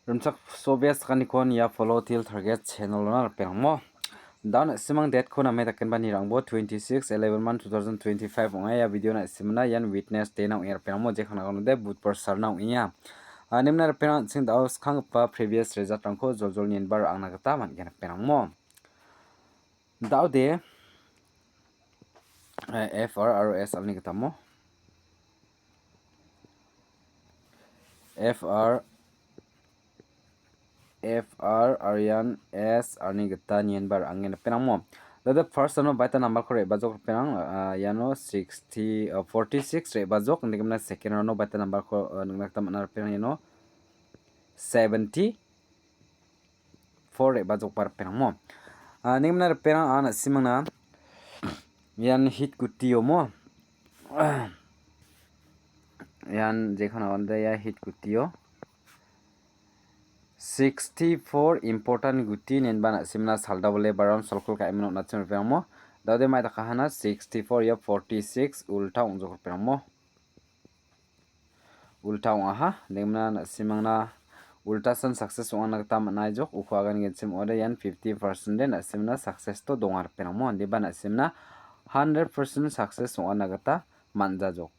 Rumsak Soviet kanikon ya follow till target channel na permo. Down simang date ko na may taken ba ni rangbo 26/11/2025 ong ya video na simna yan witness day na ong permo je khana kono de boot per sar na ong ya. Nimna perang sing daw khang pa previous result rangko jol nien bar ang nagata man gen permo. Daw de FRRS alni katamo. FR Aryan S Arni gata nien bar angen penamo. The first no baita number ko re bajok penang yano 46 re bajok ndigmna second no baita number ko nagta manar penang yano 74 re bajok par penamo. Ndigmna penang ana simangna yan hit kutio mo. Yan jekhana onda ya hit kutio 64 important guti nen bana simna salda bole baram solkol ka emno natsun permo dade mai ta kahana 64 ya 46 ulta unjok permo ulta aha demna simangna ulta san success ong nagta manai jok ukwagan gensim ode yan 50% den simna success to dongar permo de bana simna 100% success ong nagata manja jok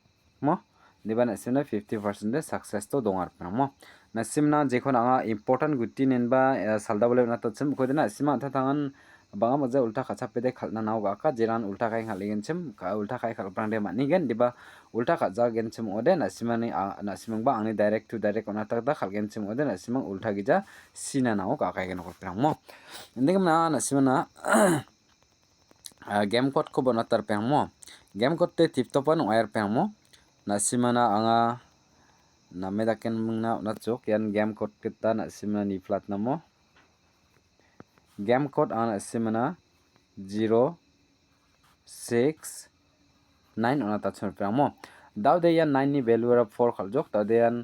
mo de bana simna 50% de success to dongar permo na simna jekhon anga important guti nenba salda bole na tsim ko dina sima tha tangan banga maja ulta khacha pede khalna naw ga ka jiran ulta kai khaligen chim ka ulta kai khal prang de mani gen diba ulta khaja gen chim ode na simani na simang ba angni direct to direct ona ta da khalgen chim ode na simang ulta gija sina naw ka kai gen ko prang mo ndegam na simana game code ko bona tar prang mo game code te tip topan wire prang mo na simana anga na medaken mungna na chok yan game code kita na simna ni flat namo game code ana simna 0 6 9 ona ta chon pramo daw de yan 9 ni value ra 4 khal jok ta de yan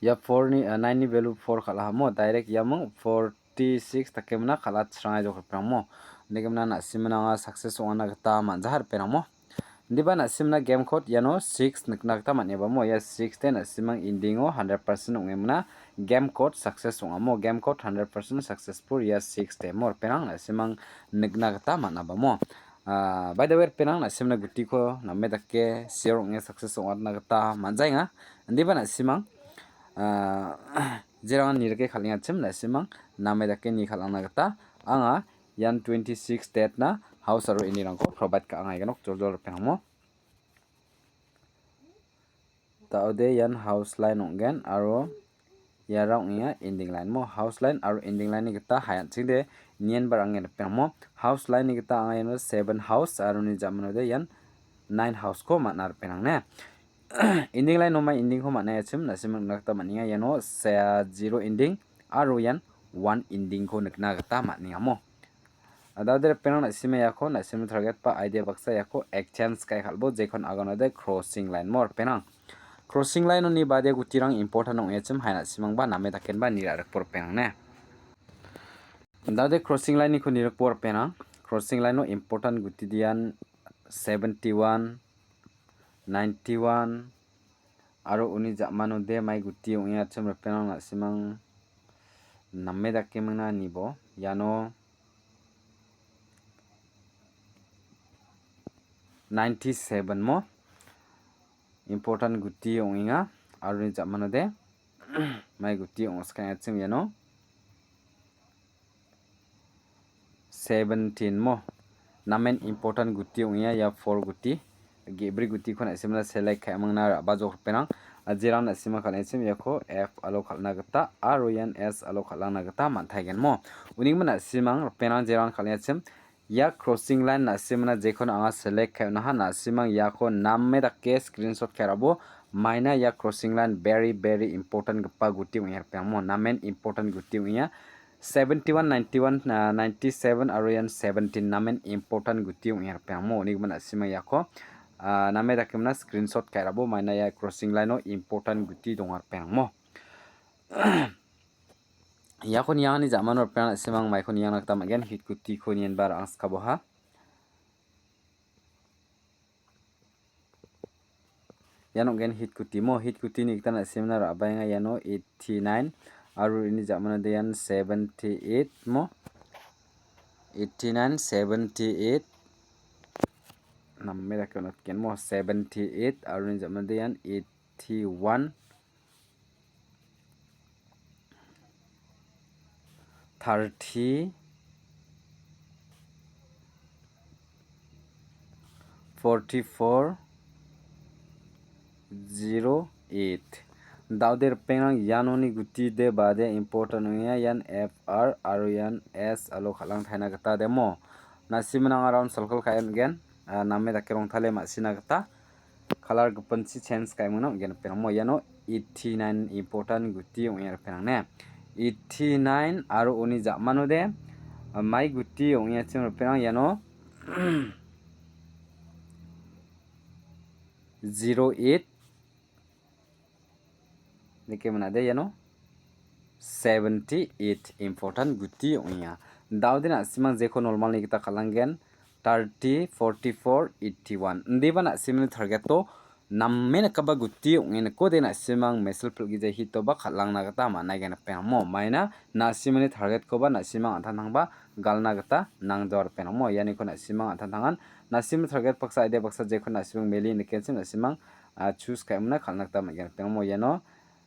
ya 4 ni 9 ni value 4 khala hamo direct yamung 46 takemna khala chrangai jok pramo negemna na simna nga success ona ta manjahar peramo Diba na simna game code yano 6 nakta maneba mo ya 6 ten simang endingo 100% ungemna game code success ungamo game code 100% successful ya 6 te more penang na simang nagta manaba mo by the way penang na simna guti ko na medake share unge success ungat nagta manjai nga diba na simang jerangan nirke khalinga chim na simang na medake ni khalang nagta anga yan 26 date na house aro ini rangko provide ka angai ganok jol penamo taude yan house line onggen aro yara ongya ending line mo house line aro ending line ni kita hayan chide nien barangen penamo house line ni kita angai no 7 house aro ni jamano de yan 9 house ko manar penang ne ending line no mai ending ko manai chim na sim nakta maninga yano 0 ending aro yan 1 ending ko nakna gata maninga mo Adadre penang na sima yako na sima target pa idea baksa yako exchange kai khalbo jekon agano de crossing line more penang crossing line ni bade gutirang important ong echem haina simang ba name taken ba nirak por penang ne dade crossing line ni ko nirak por penang crossing line no important gutidian 71 91 aro uni jamano de mai guti ong echem penang na simang name taken na nibo yano 97 mo important guti onginga aruni jamano de mai guti ong skan achim yano 17 mo namen important guti ongia ya 4 guti gebri guti khona simna select khamang na bajok penang ajiran na sima khana sim yako f alo khalna gata aroyan s alo khalna gata manthagen mo uning mana simang penang jiran khalna sim ya crossing line na simna jekhon anga select khaina ha na simang yako namme da ke screenshot kharabo maina ya crossing line very important gapa guti ung pamo namen important guti unya 71 91 97 arian 17 namen important guti ung pamo ni mana simang yako namme da kemna screenshot kharabo maina ya crossing line no important guti dongar pamo yakon yang ni zaman or plan simang mai kon yang nakta magen hit kuti khonian bar ans kaboha yano gen hit kuti mo hit kuti ni kita nasimna rabai nga yano 89 aru ini jamana de yan 78 mo 89 78 namme da kono ken mo 78 aru ini jamana de yan 81 30 44 08 dauder penang yanoni guti de bade important ya yan fr aru yan s alo khalang thaina gata demo nasimna around circle kayan gen namme da kerong thale masina gata color gupansi change kai mona gen penang mo yano 89 important guti ongya penang ne 89 aru oni jamano de mai guti ongya chim penang yano 08 nike mana de yano 78 important guti ongya daudina simang jeko normal ni kita kalangen 30 44 81 ndibana simni target to namme kaba guti ongene ko de na simang mesel plgi je hito ba khalang na gata ma nai gena pe mo maina na simni target ko ba na simang anthan thangba galna gata nang jor pe mo yani ko na simang anthan thangan na simni target paksa ide paksa je ko na simang meli ni kensim na simang choose kaimna khalna gata ma gena pe mo yano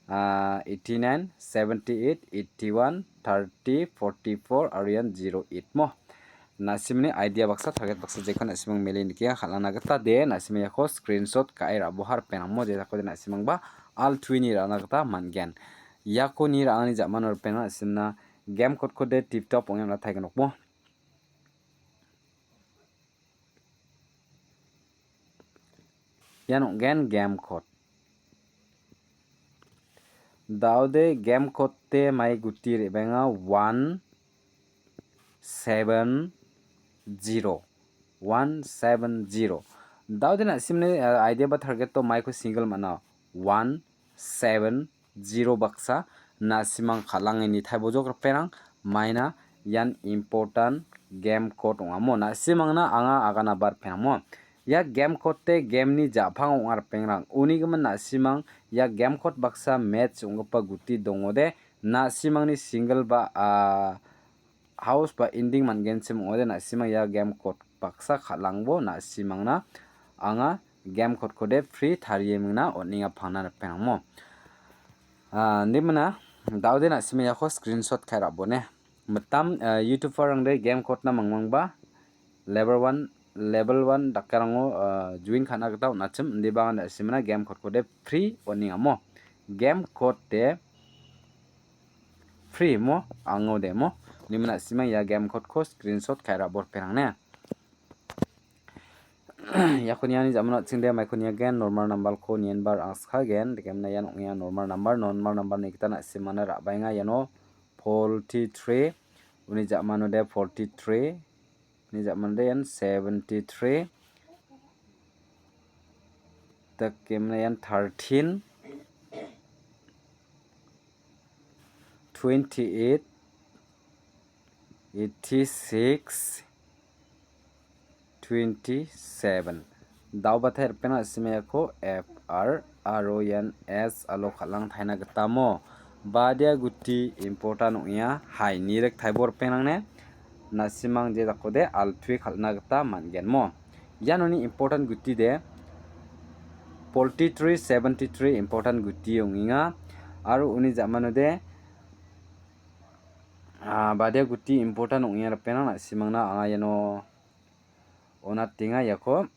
89 78 81 30 44 arian 08 mo nasimni idea baksa target baksa jekon nasimang meli nikia khalana gata de nasimya ko screenshot kaira bohar penamo de ko nasimang ba al twini rana gata mangen yako ni rani zaman or pena simna game code ko de tip top ongem la thaigan okmo yan gen game code daude game code te mai guti re benga 170 daudena simne idea ba target to mai ko single mana 170 baksa na simang khalang ni thaibo jok perang maina yan important game code ongamo na simang na anga agana bar penamo ya game code te game ni japhang ongar pengrang uni gman na simang ya game code baksa match ongpa guti dongode na simang ni single ba house ba ending mangen sim ode na simang ya game code baksa khalangbo na simang na anga game code kode free thariyemna oninga phangna penamo nimna daude na simang ya ko screenshot khaira bone matam youtube farang de game code na mangmangba level 1 dakarango join khana gata nachim inde ba na simna game code kode free oninga mo game code de free mo ango demo nimna simang ya game code ko screenshot khaira bor perang ne yakuni ani jamna chingde mai kuni again normal number ko nien bar askha gen dekemna yan ongya normal number ni kita na simana ra bainga yano 43 uni jamano de 43 ni jamano de yan 73 takemna yan 13 28 86 27 daubather pena simaya ko fr royan s alo khalang thaina gatamo badia guti important uya hai nirek thaibor penang ne nasimang je dakode althui khalna gata mangen mo yanoni important guti de 43 73 important guti unginga aru uni jamano de badia guti important ungya penang nasimang na anga yano ona tinga yako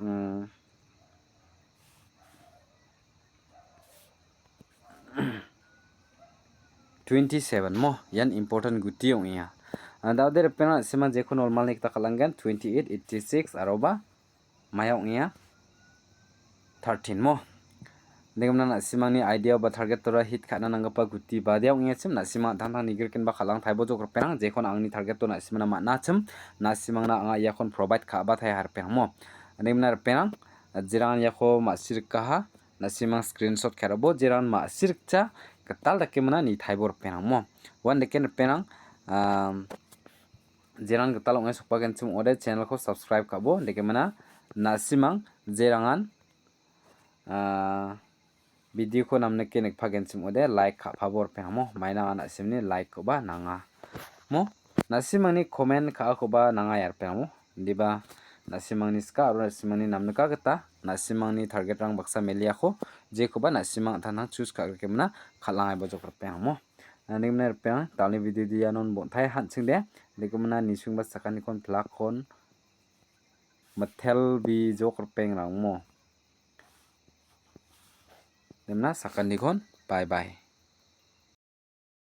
27 mo yan important guti ongya daude pena sima jeko normal ni kita kalangan 28 86 aroba maya ongya 13 mo dengamna na simang ni idea ba target tora hit khana nangapa guti badia ongya sim na sima thang nigir ken ba khalang thaibo jok penang jekon angni target to na sima na ma na chim na simang na anga yakon provide kha ba thai har penang mo nemna penang jiran yako ma sirkaha na simang screenshot kharabo jiran ma sirkcha katal dakemna ni thaibor penang mo wan deken penang jiran katal ongai sopagen chim ode channel ko subscribe kabo dekemna na simang jirangan video ko namne ke nek phagen sim ode like kha phabor pe mo maina ana simni like ko ba nanga mo nasimangni comment kha ko ba nanga yar pe mo diba nasimangni ska aro nasimangni namne ka gata nasimangni target rang baksa melia ko je ko ba nasimang thanang choose ka kemna khalangai bo jokra pe mo nimne pe talni video dia non bon thai han singde dikumna nisung ba sakani kon plak kon mathel bi jokra peng rang mo Demna sakandikon bye bye